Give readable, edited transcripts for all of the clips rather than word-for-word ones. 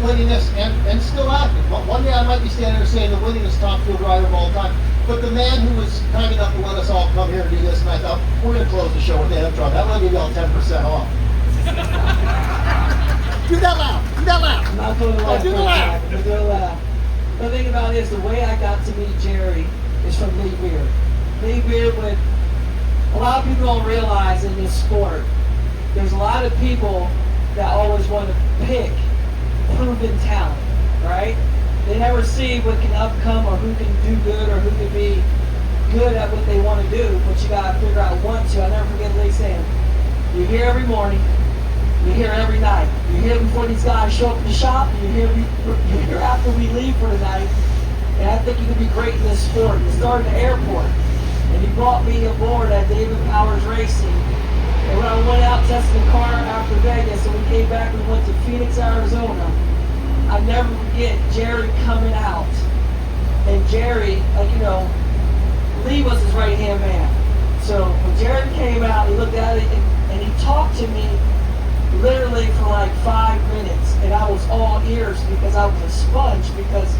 winningest and still active. One day I might be standing there saying the winningest top field driver of all time. But the man who was kind enough to let us all come here and do this, and I thought, we're going to close the show with Antron. That will give y'all 10% off. Do that loud. Do that loud. I'm not going to laugh. Do the laugh. I'm going to laugh. The thing about it is, the way I got to meet Jerry is from Lee Beard. Lee Beard, with a lot of people don't realize in this sport, there's a lot of people that always want to pick proven talent, right? They never see what can upcome or who can do good or who can be good at what they want to do, but you got to figure out want to. I'll never forget Lee saying, you're here every morning, you're here every night. You're here before these guys show up at the shop, and you're here after we leave for the night. And I think you can be great in this sport. You started at the airport, and he brought me aboard at David Powers Racing. And when I went out testing the car after Vegas, and we came back, we went to Phoenix, Arizona. I never forget Jerry coming out. And Jerry, Lee was his right-hand man. So when Jerry came out, he looked at it, and he talked to me literally for like 5 minutes. And I was all ears because I was a sponge, because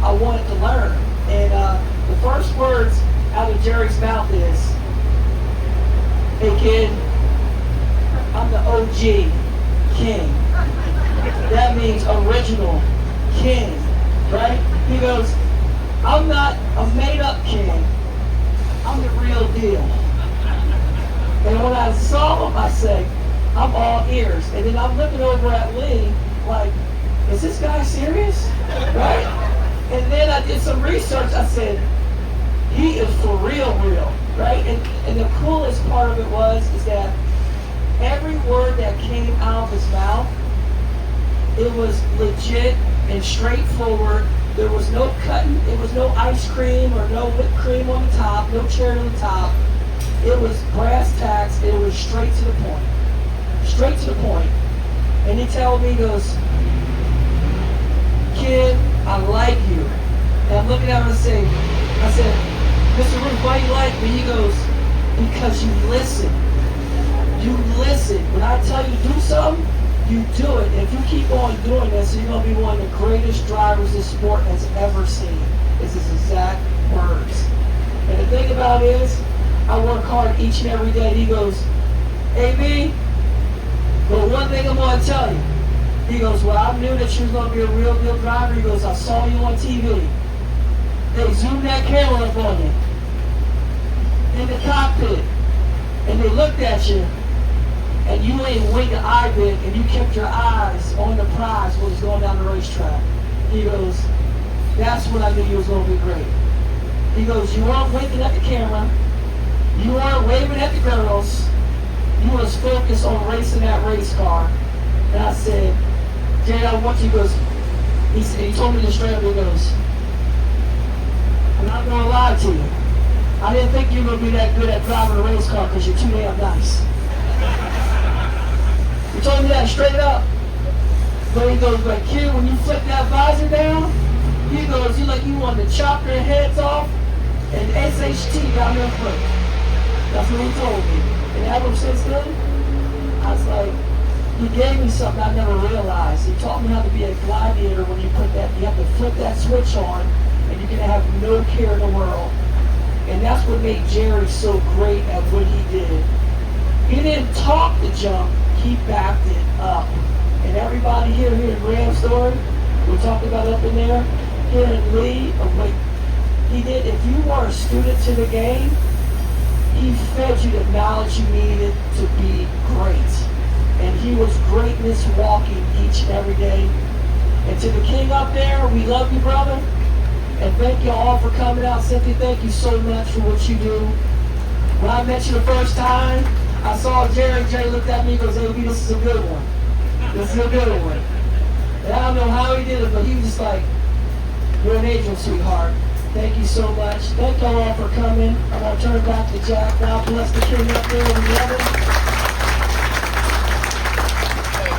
I wanted to learn. And the first words out of Jerry's mouth is, hey kid, I'm the OG king. That means original king, right? He goes, I'm not a made-up king. I'm the real deal. And when I saw him, I said, I'm all ears. And then I'm looking over at Lee like, is this guy serious? Right? And then I did some research. I said, he is for real, right? And the coolest part of it is that every word that came out of his mouth, it was legit and straightforward. There was no cutting, it was no ice cream or no whipped cream on the top, no cherry on the top. It was brass tacks, it was straight to the point. Straight to the point. And he told me, he goes, kid, I like you. And I'm looking at him and I said, Mr. Ruth, why you like me? He goes, because you listen. You listen. When I tell you to do something, you do it. And if you keep on doing this, you're going to be one of the greatest drivers this sport has ever seen. It's his exact words. And the thing about it is, I work hard each and every day. He goes, AB, but one thing I'm going to tell you. He goes, well, I knew that you was going to be a real good driver. He goes, I saw you on TV. They zoomed that camera up on you in the cockpit, and they looked at you, and you ain't winked an eye bit, and you kept your eyes on the prize when it was going down the racetrack. He goes, that's when I knew you was going to be great. He goes, you weren't winking at the camera, you weren't waving at the girls, you was focused on racing that race car. And I said, Jay, I want you. He goes, he told me this straight up. He goes, I'm not going to lie to you. I didn't think you were going to be that good at driving a race car because you're too damn nice. He told me that straight up. But he goes, like, kid, when you flip that visor down, he goes, you like you wanted to chop their heads off and SHT down their throat. That's what he told me. And ever since then, I was like, he gave me something I never realized. He taught me how to be a gladiator. When you have to flip that switch on, and you can have no care in the world. And that's what made Jerry so great at what he did. He didn't talk the jump, he backed it up. And everybody here in Graham's story, we talked about up in there, here in Lee, what he did, if you were a student to the game, he fed you the knowledge you needed to be great. And he was greatness walking each and every day. And to the king up there, we love you, brother. And thank you all for coming out. Cynthia, thank you so much for what you do. When I met you the first time, I saw Jerry. Jerry looked at me and goes, "AB, this is a good one. This is a good one." And I don't know how he did it, but he was just like, "You're an angel, sweetheart." Thank you so much. Thank y'all all for coming. I'm going to turn it back to Jack. God bless the king up there. We love him.